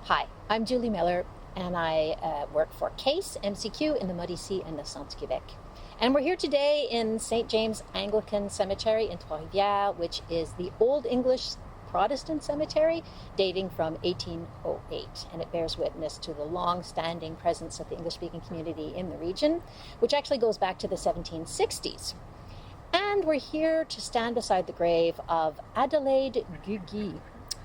Hi, I'm Julie Miller, and I work for CASE MCQ in the Muddy Sea and the Centre-Québec. And we're here today in St. James Anglican Cemetery in Trois-Rivières, which is the Old English Protestant Cemetery dating from 1808. And it bears witness to the long-standing presence of the English-speaking community in the region, which actually goes back to the 1760s. And we're here to stand beside the grave of Adelaide Gugy,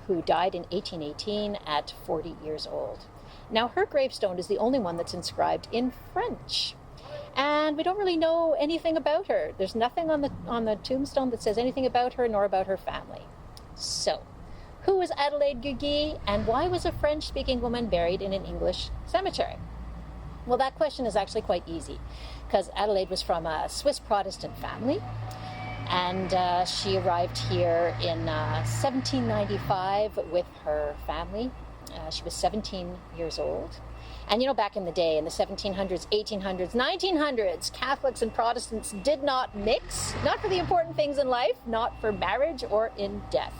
who died in 1818 at 40 years old. Now, her gravestone is the only one that's inscribed in French. And we don't really know anything about her. There's nothing on the tombstone that says anything about her nor about her family. So, who is Adelaide Gugy, and why was a French-speaking woman buried in an English cemetery? Well, that question is actually quite easy, because Adelaide was from a Swiss Protestant family, and she arrived here in 1795 with her family. She was 17 years old. And you know, back in the day, in the 1700s, 1800s, 1900s, Catholics and Protestants did not mix, not for the important things in life, not for marriage or in death.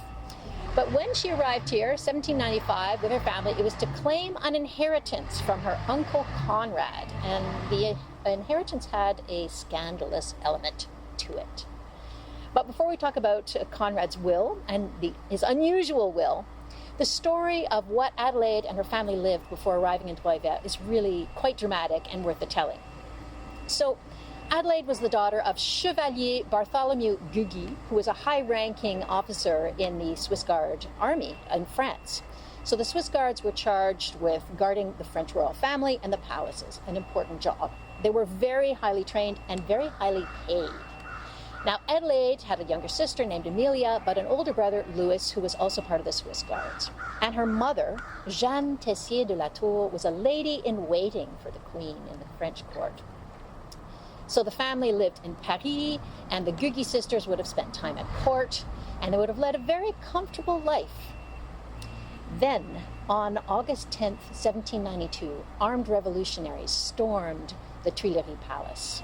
But when she arrived here, 1795, with her family, it was to claim an inheritance from her uncle Conrad. And the inheritance had a scandalous element to it. But before we talk about Conrad's will and his unusual will, the story of what Adelaide and her family lived before arriving in Trois-Rivières is really quite dramatic and worth the telling. So, Adelaide was the daughter of Chevalier Barthélemy Gugy, who was a high-ranking officer in the Swiss Guard army in France. So the Swiss Guards were charged with guarding the French royal family and the palaces, an important job. They were very highly trained and very highly paid. Now, Adelaide had a younger sister named Amelia, but an older brother, Louis, who was also part of the Swiss Guards. And her mother, Jeanne Tessier de la Tour, was a lady-in-waiting for the queen in the French court. So the family lived in Paris, and the Gugy sisters would have spent time at court, and they would have led a very comfortable life. Then, on August 10th, 1792, armed revolutionaries stormed the Tuileries Palace.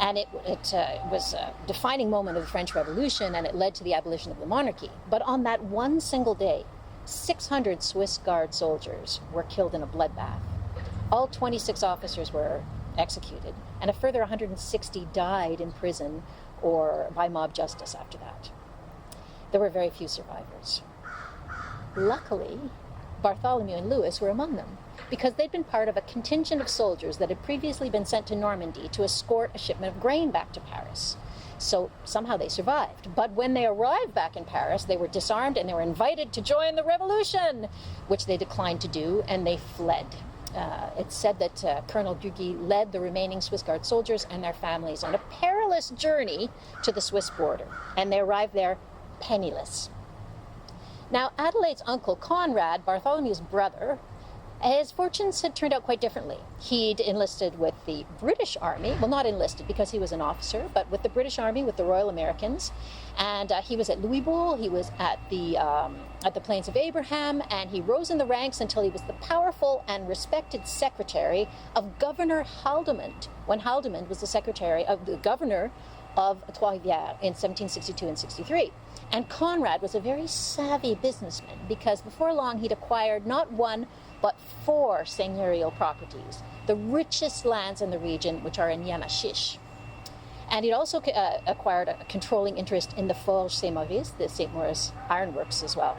And it was a defining moment of the French Revolution, and it led to the abolition of the monarchy. But on that one single day, 600 Swiss Guard soldiers were killed in a bloodbath. All 26 officers were executed, and a further 160 died in prison or by mob justice after that. There were very few survivors. Luckily, Barthélemy and Louis were among them, because they'd been part of a contingent of soldiers that had previously been sent to Normandy to escort a shipment of grain back to Paris. So somehow they survived. But when they arrived back in Paris, they were disarmed and they were invited to join the revolution, which they declined to do, and they fled. It's said that Colonel Gugy led the remaining Swiss Guard soldiers and their families on a perilous journey to the Swiss border, and they arrived there penniless. Now, Adelaide's uncle Conrad, Barthélemy's brother, his fortunes had turned out quite differently. He'd enlisted with the British Army, well, not enlisted because he was an officer, but with the British Army, with the Royal Americans, and he was at Louisbourg, he was at the Plains of Abraham, and he rose in the ranks until he was the powerful and respected secretary of Governor Haldimand, when Haldimand was the secretary of the governor of Trois-Rivières in 1762 and 63. And Conrad was a very savvy businessman, because before long he'd acquired not one, but 4 seigneurial properties, the richest lands in the region, which are in Yamashish. And he'd also acquired a controlling interest in the Forge Seigneuress, the Seigneuress ironworks as well.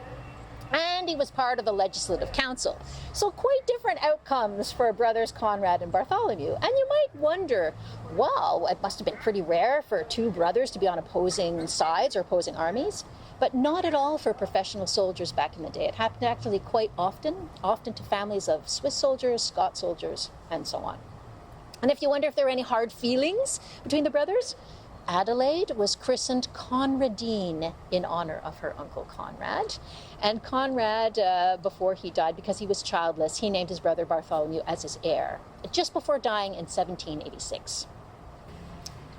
And he was part of the Legislative Council. So quite different outcomes for brothers Conrad and Barthélemy. And you might wonder, wow, it must have been pretty rare for 2 brothers to be on opposing sides or opposing armies. But not at all for professional soldiers back in the day. It happened actually quite often to families of Swiss soldiers, Scots soldiers, and so on. And if you wonder if there were any hard feelings between the brothers, Adelaide was christened Conradine in honor of her uncle Conrad. And Conrad, before he died, because he was childless, he named his brother Barthélemy as his heir, just before dying in 1786.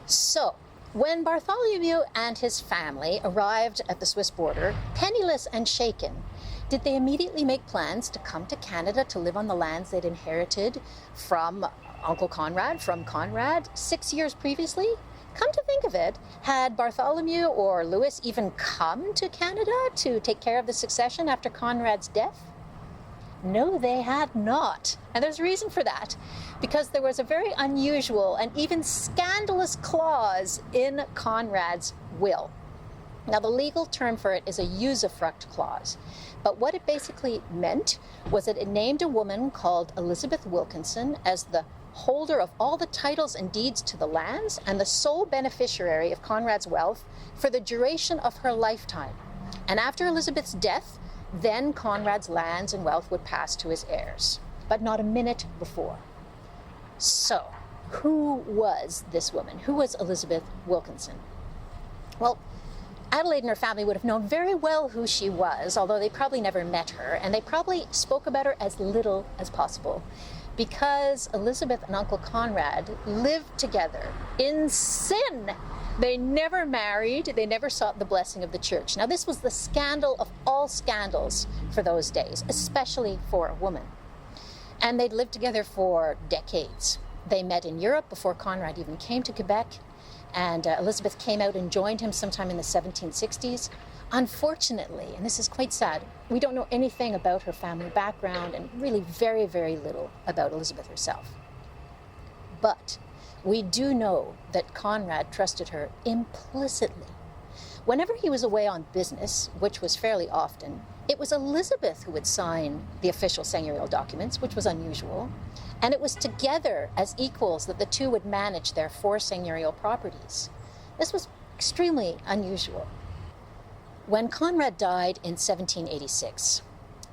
So, when Barthélemy and his family arrived at the Swiss border, penniless and shaken, did they immediately make plans to come to Canada to live on the lands they'd inherited from Uncle Conrad, from Conrad, 6 years previously? Come to think of it, had Barthélemy or Louis even come to Canada to take care of the succession after Conrad's death? No, they had not. And there's a reason for that, because there was a very unusual and even scandalous clause in Conrad's will. Now, the legal term for it is a usufruct clause, but what it basically meant was that it named a woman called Elizabeth Wilkinson as the holder of all the titles and deeds to the lands and the sole beneficiary of Conrad's wealth for the duration of her lifetime. And after Elizabeth's death, then Conrad's lands and wealth would pass to his heirs, but not a minute before. So, who was this woman? Who was Elizabeth Wilkinson? Well, Adelaide and her family would have known very well who she was, although they probably never met her, and they probably spoke about her as little as possible, because Elizabeth and Uncle Conrad lived together in sin. They never married, they never sought the blessing of the church. Now, this was the scandal of all scandals for those days, especially for a woman. And they'd lived together for decades. They met in Europe before Conrad even came to Quebec, and Elizabeth came out and joined him sometime in the 1760s. Unfortunately, and this is quite sad, we don't know anything about her family background and really very, very little about Elizabeth herself. But we do know that Conrad trusted her implicitly. Whenever he was away on business, which was fairly often, it was Elizabeth who would sign the official seigneurial documents, which was unusual, and it was together as equals that the two would manage their 4 seigneurial properties. This was extremely unusual. When Conrad died in 1786,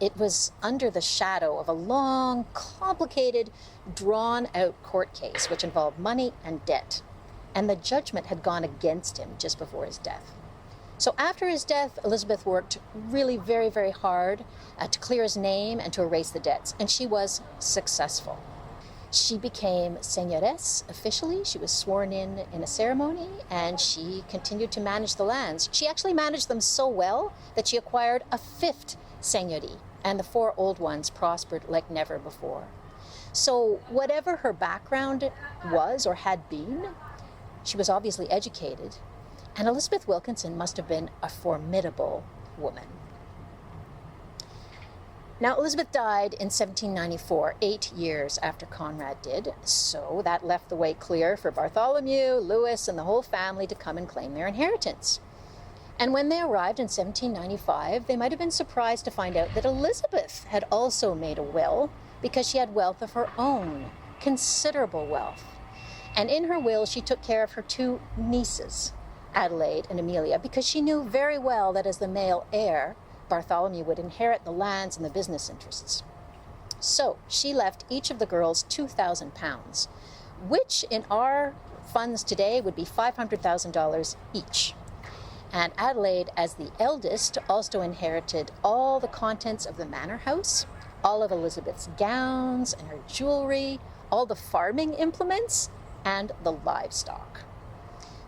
it was under the shadow of a long, complicated, drawn-out court case which involved money and debt, and the judgment had gone against him just before his death. So after his death, Elizabeth worked really very, very hard to clear his name and to erase the debts, and she was successful. She became Seigneuress officially. She was sworn in a ceremony, and she continued to manage the lands. She actually managed them so well that she acquired a 5th seigneurie, and the 4 old ones prospered like never before. So whatever her background was or had been, she was obviously educated, and Elizabeth Wilkinson must have been a formidable woman. Now, Elizabeth died in 1794, 8 years after Conrad did, so that left the way clear for Barthélemy, Louis, and the whole family to come and claim their inheritance. And when they arrived in 1795, they might have been surprised to find out that Elizabeth had also made a will, because she had wealth of her own, considerable wealth. And in her will, she took care of her 2 nieces, Adelaide and Amelia, because she knew very well that as the male heir, Barthélemy would inherit the lands and the business interests. So she left each of the girls £2,000, which in our funds today would be $500,000 each. And Adelaide, as the eldest, also inherited all the contents of the manor house, all of Elizabeth's gowns and her jewelry, all the farming implements, and the livestock.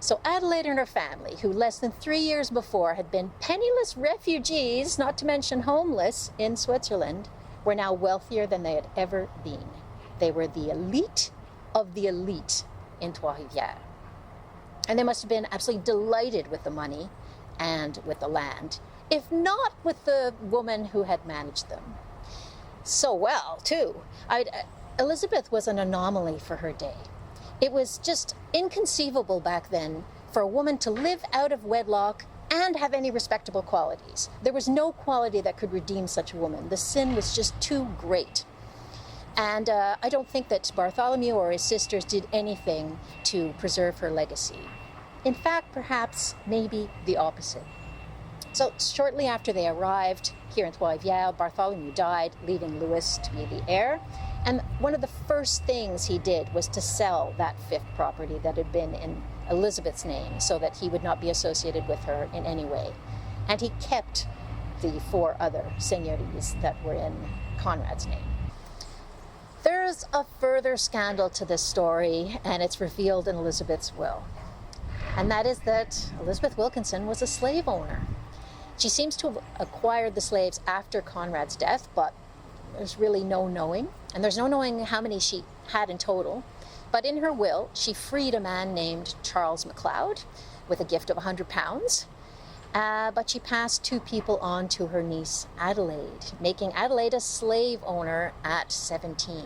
So Adelaide and her family, who less than 3 years before had been penniless refugees, not to mention homeless, in Switzerland, were now wealthier than they had ever been. They were the elite of the elite in Trois-Rivières. And they must have been absolutely delighted with the money and with the land, if not with the woman who had managed them so well, too. Elizabeth was an anomaly for her day. It was just inconceivable back then for a woman to live out of wedlock and have any respectable qualities. There was no quality that could redeem such a woman. The sin was just too great. And I don't think that Barthélemy or his sisters did anything to preserve her legacy. In fact, perhaps, maybe the opposite. So shortly after they arrived here in Trois-Rivières, Barthélemy died, leaving Louis to be the heir. And one of the first things he did was to sell that 5th property that had been in Elizabeth's name so that he would not be associated with her in any way. And he kept the 4 other seigneuries that were in Conrad's name. There's a further scandal to this story, and it's revealed in Elizabeth's will. And that is that Elizabeth Wilkinson was a slave owner. She seems to have acquired the slaves after Conrad's death, but there's really no knowing. And there's no knowing how many she had in total. But in her will, she freed a man named Charles MacLeod with a gift of £100. but she passed 2 people on to her niece Adelaide, making Adelaide a slave owner at 17.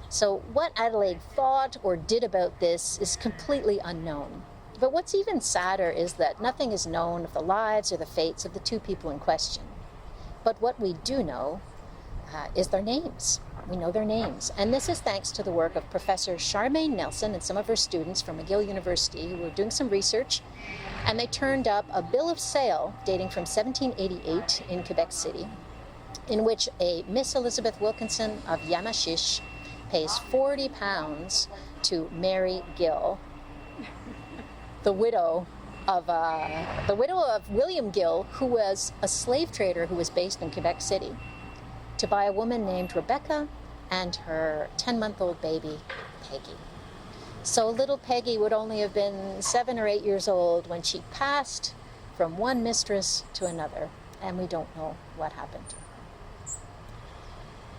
So what Adelaide thought or did about this is completely unknown. But what's even sadder is that nothing is known of the lives or the fates of the 2 people in question. But what we do know is their names. We know their names. And this is thanks to the work of Professor Charmaine Nelson and some of her students from McGill University who were doing some research. And they turned up a bill of sale dating from 1788 in Quebec City, in which a Miss Elizabeth Wilkinson of Yamashish pays £40 to Mary Gill, the widow of William Gill, who was a slave trader who was based in Quebec City, to buy a woman named Rebecca and her 10-month-old baby, Peggy. So little Peggy would only have been 7 or 8 years old when she passed from one mistress to another, and we don't know what happened.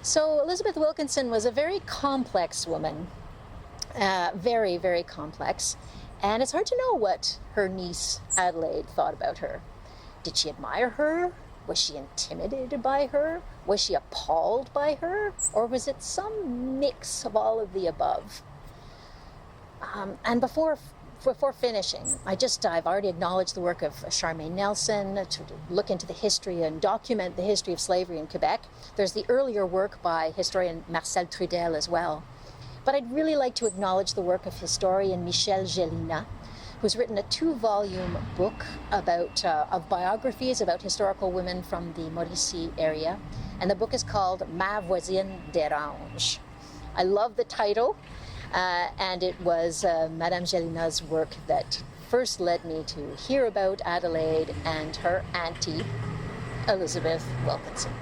So Elizabeth Wilkinson was a very complex woman, very, very complex, and it's hard to know what her niece Adelaide thought about her. Did she admire her? Was she intimidated by her? Was she appalled by her? Or was it some mix of all of the above? And before finishing, I've already acknowledged the work of Charmaine Nelson to look into the history and document the history of slavery in Quebec. There's the earlier work by historian Marcel Trudel as well. But I'd really like to acknowledge the work of historian Michel Gélina, who's written a 2-volume book of biographies about historical women from the Mauricie area. And the book is called Ma Voisine Dérange. I love the title. And it was Madame Gélina's work that first led me to hear about Adelaide and her auntie, Elizabeth Wilkinson.